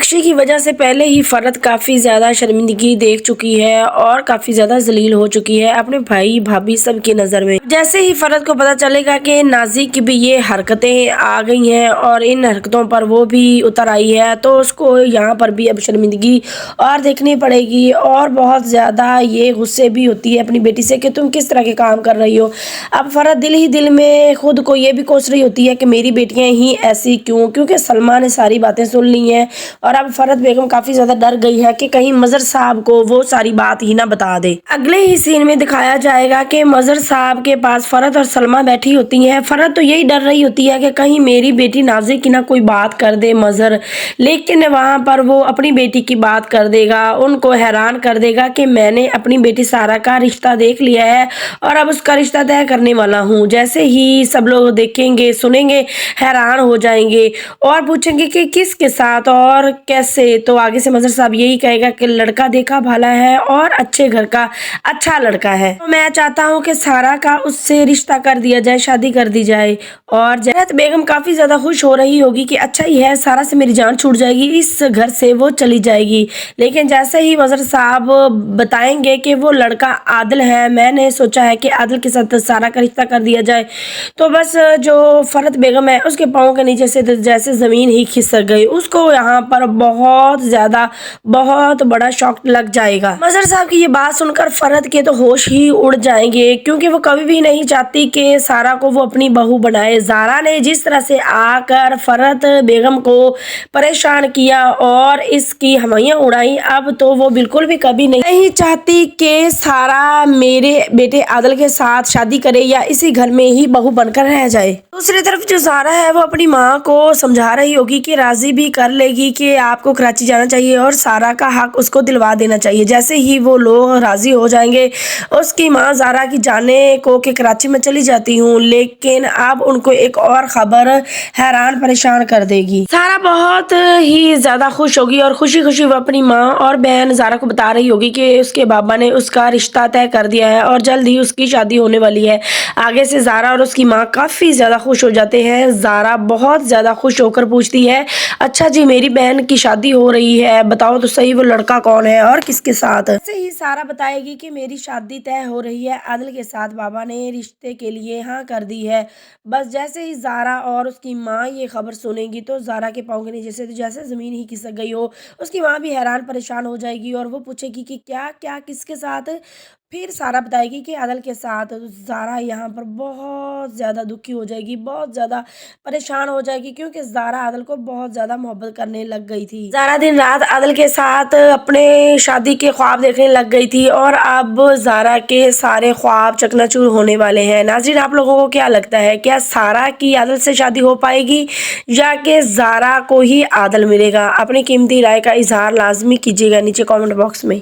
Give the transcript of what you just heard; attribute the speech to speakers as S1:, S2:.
S1: نقشے کی وجہ سے پہلے ہی فرد کافی زیادہ شرمندگی دیکھ چکی ہے اور کافی زیادہ ذلیل ہو چکی ہے اپنے بھائی بھابھی سب کی نظر میں۔ جیسے ہی فرد کو پتہ چلے گا کہ نازی کی بھی یہ حرکتیں آ گئی ہیں اور ان حرکتوں پر وہ بھی اتر آئی ہے تو اس کو یہاں پر بھی اب شرمندگی اور دیکھنی پڑے گی اور بہت زیادہ یہ غصے بھی ہوتی ہے اپنی بیٹی سے کہ تم کس طرح کے کام کر رہی ہو۔ اب فرد دل ہی دل میں خود کو یہ بھی کوس رہی ہوتی ہے کہ میری بیٹیاں ہی ایسی کیوں، کیونکہ سلمہ نے ساری باتیں سن لی ہیں اور اب فرد بیگم کافی زیادہ ڈر گئی ہے کہ کہیں مظہر صاحب کو وہ ساری بات ہی نہ بتا دے۔ اگلے ہی سین میں دکھایا جائے گا کہ مظہر صاحب کے پاس فرد اور سلمہ بیٹھی ہوتی ہیں۔ فرد تو یہی ڈر رہی ہوتی ہے کہ کہیں میری بیٹی نازی کی نہ کوئی بات کر دے مظہر، لیکن وہاں پر وہ اپنی بیٹی کی بات کر دے گا، ان کو حیران کر دے گا کہ میں نے اپنی بیٹی سارا کا رشتہ دیکھ لیا ہے اور اب اس کا رشتہ طے کرنے والا ہوں۔ جیسے ہی سب لوگ دیکھیں گے سنیں گے حیران ہو جائیں گے اور پوچھیں گے کہ کس کے ساتھ اور کیسے، تو آگے سے مظہر صاحب یہی کہے گا کہ لڑکا دیکھا بھالا ہے اور اچھے گھر کا اچھا لڑکا ہے، تو میں چاہتا ہوں کہ سارا کا اس سے رشتہ کر دیا جائے، شادی کر دی جائے۔ اور جہت بیگم کافی زیادہ خوش ہو رہی ہوگی کہ اچھا ہی ہے، سارا سے میری جان چھوٹ جائے گی، اس گھر سے وہ چلی جائے گی۔ لیکن جیسے ہی مظہر صاحب بتائیں گے کہ وہ لڑکا عادل ہے، میں نے سوچا ہے کہ عادل کے ساتھ سارا کا رشتہ کر دیا جائے، تو بس جو فرد بیگم ہے اس کے پاؤں کے نیچے سے جیسے زمین ہی کھسک گئی، اس کو یہاں پر بہت زیادہ بہت بڑا شوق لگ جائے گا۔ مظہر صاحب کی یہ بات سن کر فرد کے تو ہوش ہی اڑ جائیں گے، کیونکہ وہ کبھی بھی نہیں چاہتی کہ سارا کو وہ اپنی بہو بنائے۔ زارا نے جس طرح سے آ کر فرد بیگم کو پریشان کیا اور اس کی ہمائیاں اڑائی، اب تو وہ بالکل بھی کبھی نہیں چاہتی کہ سارا میرے بیٹے عادل کے ساتھ شادی کرے یا اسی گھر میں ہی بہو بن کر رہ جائے۔ دوسری طرف جو زارا ہے وہ اپنی ماں کو سمجھا رہی ہوگی کہ راضی بھی کر لے گی کہ آپ کو کراچی جانا چاہیے اور سارا کا حق اس کو دلوا دینا چاہیے۔ جیسے ہی وہ لوگ راضی ہو جائیں گے اس کی ماں زارا کی جانے کو کہ کراچی میں چلی جاتی ہوں، لیکن اب ان کو ایک اور خبر حیران پریشان کر دے گی۔ سارا بہت ہی زیادہ خوش ہوگی اور خوشی خوشی وہ اپنی ماں اور بہن زارا کو بتا رہی ہوگی کہ اس کے بابا نے اس کا رشتہ طے کر دیا ہے اور جلد ہی اس کی شادی ہونے والی ہے۔ آگے سے زارا اور اس کی ماں کافی زیادہ خوش ہو جاتے ہیں۔ زارا بہت زیادہ خوش ہو کر پوچھتی ہے، اچھا جی میری بہن کی شادی ہو رہی ہے، بتاؤ تو صحیح وہ لڑکا کون ہے اور کس کے ساتھ؟ ایسے ہی سارا بتائے گی کہ میری شادی طے ہو رہی ہے عادل کے ساتھ، بابا نے رشتے کے لیے ہاں کر دی ہے۔ بس جیسے ہی زارا اور اس کی ماں یہ خبر سنیں گی تو زارا کے پاؤں کے نیچے سے جیسے زمین ہی کھسک گئی ہو، اس کی ماں بھی حیران پریشان ہو جائے گی اور وہ پوچھے گی کہ کیا کیا کس کے ساتھ؟ پھر سارا بتائے گی کہ عادل کے ساتھ۔ زارا یہاں پر بہت زیادہ دکھی ہو جائے گی، بہت زیادہ پریشان ہو جائے گی، کیونکہ زارا عادل کو بہت زیادہ محبت کرنے لگ گئی تھی۔ زارا دن رات عادل کے ساتھ اپنے شادی کے خواب دیکھنے لگ گئی تھی اور اب زارا کے سارے خواب چکناچور ہونے والے ہیں۔ ناظرین آپ لوگوں کو کیا لگتا ہے، کیا سارا کی عادل سے شادی ہو پائے گی یا کہ زارا کو ہی عادل ملے گا؟ اپنی قیمتی رائے کا اظہار لازمی کیجیے گا نیچے کامنٹ باکس میں۔